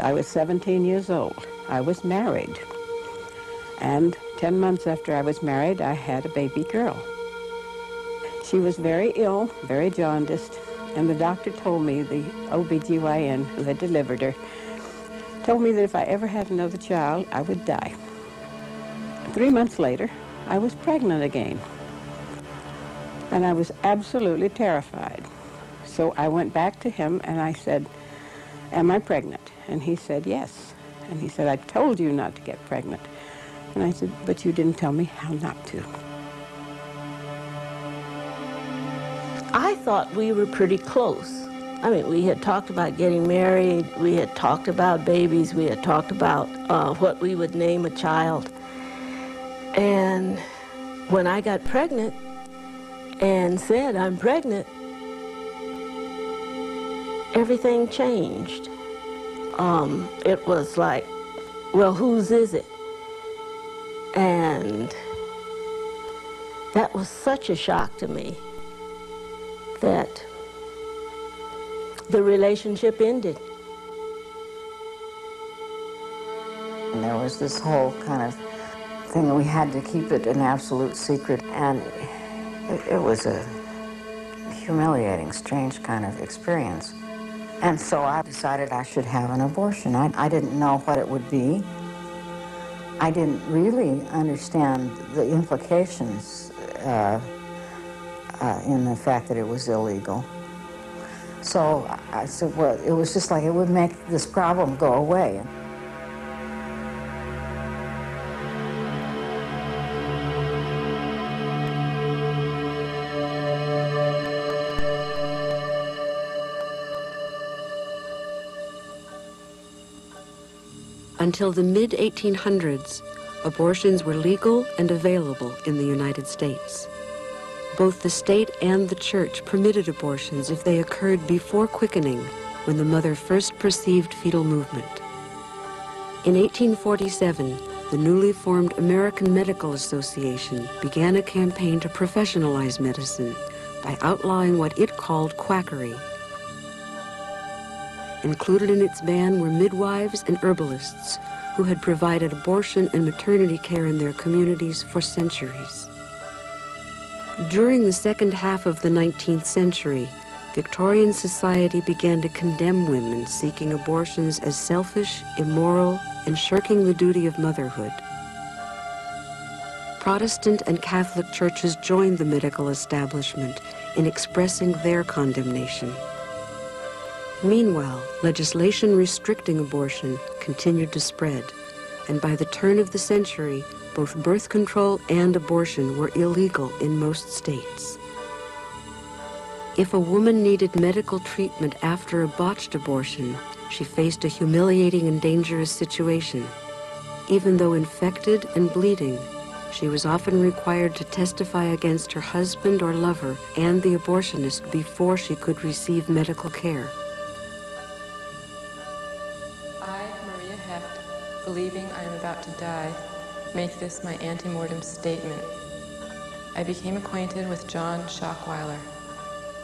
I was 17 years old. I was married. And 10 months after I was married, I had a baby girl. She was very ill, very jaundiced, and the doctor told me, the OBGYN who had delivered her, told me that if I ever had another child, I would die. 3 months later, I was pregnant again. And I was absolutely terrified. So I went back to him and I said, "Am I pregnant?" And he said, "Yes." And he said, "I told you not to get pregnant." And I said, "But you didn't tell me how not to." I thought we were pretty close. I mean, we had talked about getting married, we had talked about babies, we had talked about what we would name a child. And when I got pregnant and said, "I'm pregnant," everything changed. It was like, well, whose is it? And that was such a shock to me that the relationship ended. And there was this whole kind of thing that we had to keep it an absolute secret, and it was a humiliating, strange kind of experience. And so I decided I should have an abortion. I didn't know what it would be. I didn't really understand the implications in the fact that it was illegal. So I said, well, it was just like it would make this problem go away. Until the mid-1800s, abortions were legal and available in the United States. Both the state and the church permitted abortions if they occurred before quickening, when the mother first perceived fetal movement. In 1847, the newly formed American Medical Association began a campaign to professionalize medicine by outlawing what it called quackery. Included in its ban were midwives and herbalists who had provided abortion and maternity care in their communities for centuries. During the second half of the 19th century, Victorian society began to condemn women seeking abortions as selfish, immoral, and shirking the duty of motherhood. Protestant and Catholic churches joined the medical establishment in expressing their condemnation. Meanwhile, legislation restricting abortion continued to spread, and by the turn of the century, both birth control and abortion were illegal in most states. If a woman needed medical treatment after a botched abortion, she faced a humiliating and dangerous situation. Even though infected and bleeding, she was often required to testify against her husband or lover and the abortionist before she could receive medical care. Believing I am about to die, make this my ante-mortem statement. I became acquainted with John Schockweiler.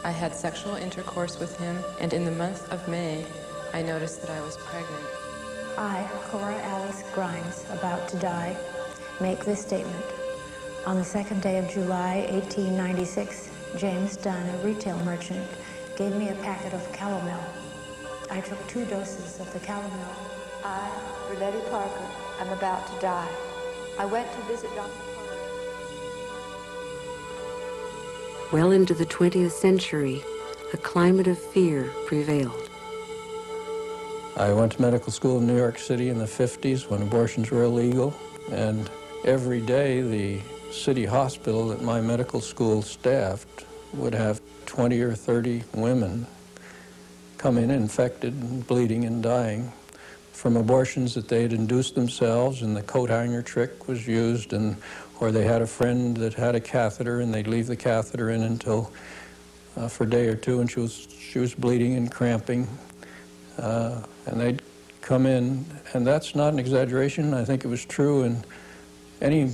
I had sexual intercourse with him, and in the month of May, I noticed that I was pregnant. I, Cora Alice Grimes, about to die, make this statement. On the 2nd day of July, 1896, James Dunn, a retail merchant, gave me a packet of calomel. I took 2 doses of the calomel. I, Renetta Parker, am about to die. I went to visit Dr. Well into the 20th century, a climate of fear prevailed. I went to medical school in New York City in the 50s when abortions were illegal, and every day the city hospital that my medical school staffed would have 20 or 30 women come in infected and bleeding and dying from abortions that they had induced themselves, and the coat hanger trick was used, or they had a friend that had a catheter and they'd leave the catheter in until for a day or two, and she was bleeding and cramping, and they'd come in, and that's not an exaggeration. I think it was true in any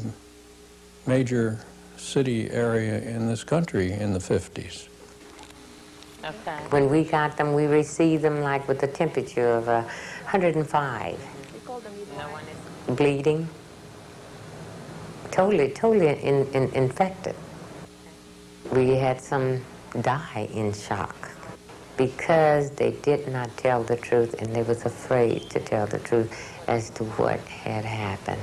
major city area in this country in the 50s. Okay. When we got them, we received them like with a temperature of 105. No one is. Bleeding. Totally infected. We had some die in shock because they did not tell the truth, and they was afraid to tell the truth as to what had happened,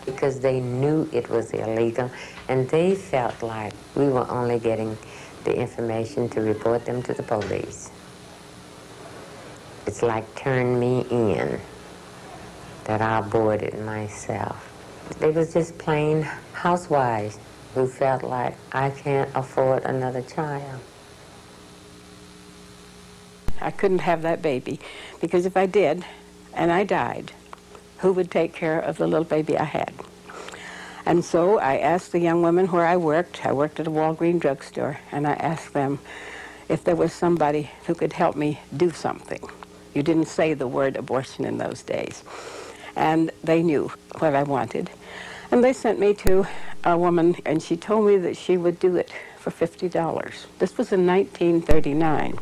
because they knew it was illegal, and they felt like we were only getting the information to report them to the police. It's like turn me in, that I aborted myself. They was just plain housewives who felt like, I can't afford another child. I couldn't have that baby, because if I did, and I died, who would take care of the little baby I had? And so I asked the young women where I worked at a Walgreens drugstore, and I asked them if there was somebody who could help me do something. You didn't say the word abortion in those days. And they knew what I wanted. And they sent me to a woman, and she told me that she would do it for $50. This was in 1939,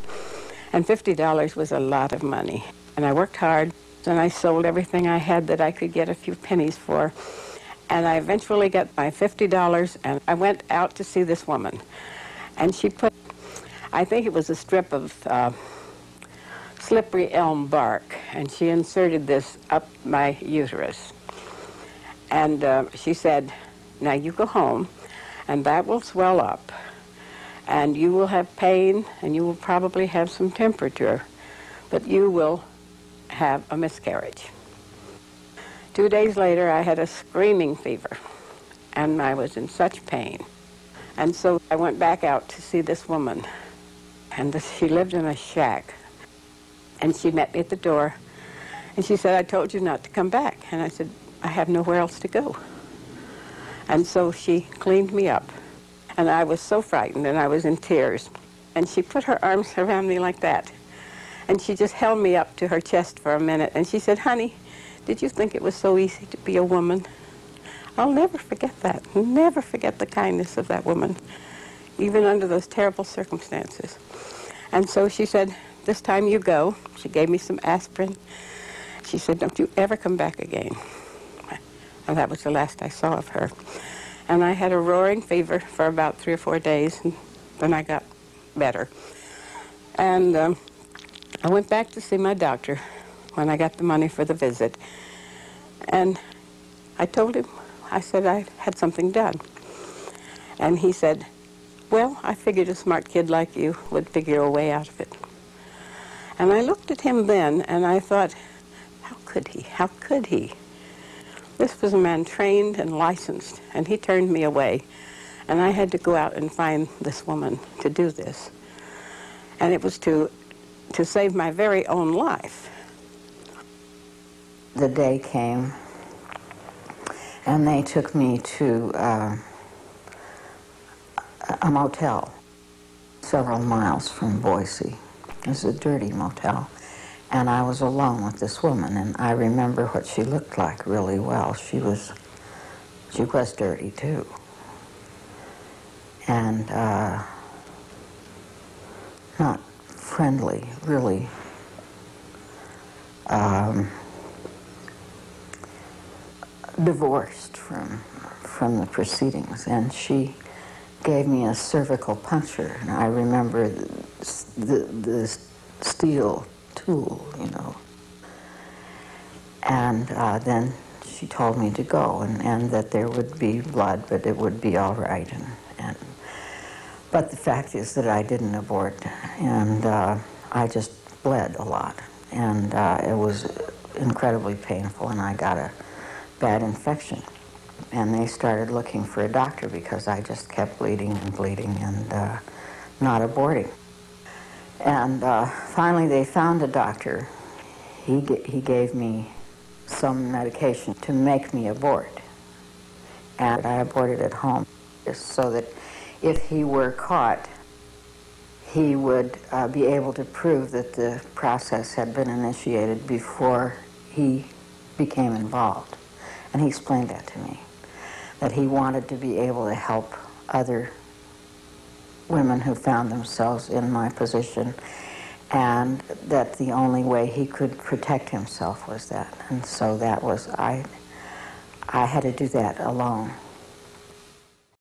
and $50 was a lot of money. And I worked hard, and I sold everything I had that I could get a few pennies for. And I eventually got my $50, and I went out to see this woman. And she put, I think it was a strip of slippery elm bark, and she inserted this up my uterus. And she said, now you go home, and that will swell up, and you will have pain, and you will probably have some temperature, but you will have a miscarriage. 2 days later, I had a screaming fever, and I was in such pain. And so I went back out to see this woman, and she lived in a shack. And she met me at the door, and she said, I told you not to come back. And I said, I have nowhere else to go. And so she cleaned me up, and I was so frightened, and I was in tears. And she put her arms around me like that, and she just held me up to her chest for a minute, and she said, honey, did you think it was so easy to be a woman? I'll never forget that. Never forget the kindness of that woman, even under those terrible circumstances. And so she said, this time you go. She gave me some aspirin. She said, don't you ever come back again. And that was the last I saw of her. And I had a roaring fever for about 3 or 4 days, and then I got better. And I went back to see my doctor when I got the money for the visit. And I told him, I said I had something done. And he said, well, I figured a smart kid like you would figure a way out of it. And I looked at him then, and I thought, how could he? How could he? This was a man trained and licensed, and he turned me away. And I had to go out and find this woman to do this. And it was to save my very own life. The day came, and they took me to a motel several miles from Boise. It was a dirty motel, and I was alone with this woman, and I remember what she looked like really well. She was dirty too, and not friendly, really. Divorced from the proceedings, and she gave me a cervical puncture, and I remember the steel tool, you know. And then she told me to go, and that there would be blood, but it would be all right. But the fact is that I didn't abort, and I just bled a lot, and it was incredibly painful, and I got a bad infection. And they started looking for a doctor because I just kept bleeding and bleeding and not aborting. And finally they found a doctor. He gave me some medication to make me abort. And I aborted at home, just so that if he were caught, he would be able to prove that the process had been initiated before he became involved. And he explained that to me, that he wanted to be able to help other women who found themselves in my position, and that the only way he could protect himself was that. And so that was, I had to do that alone.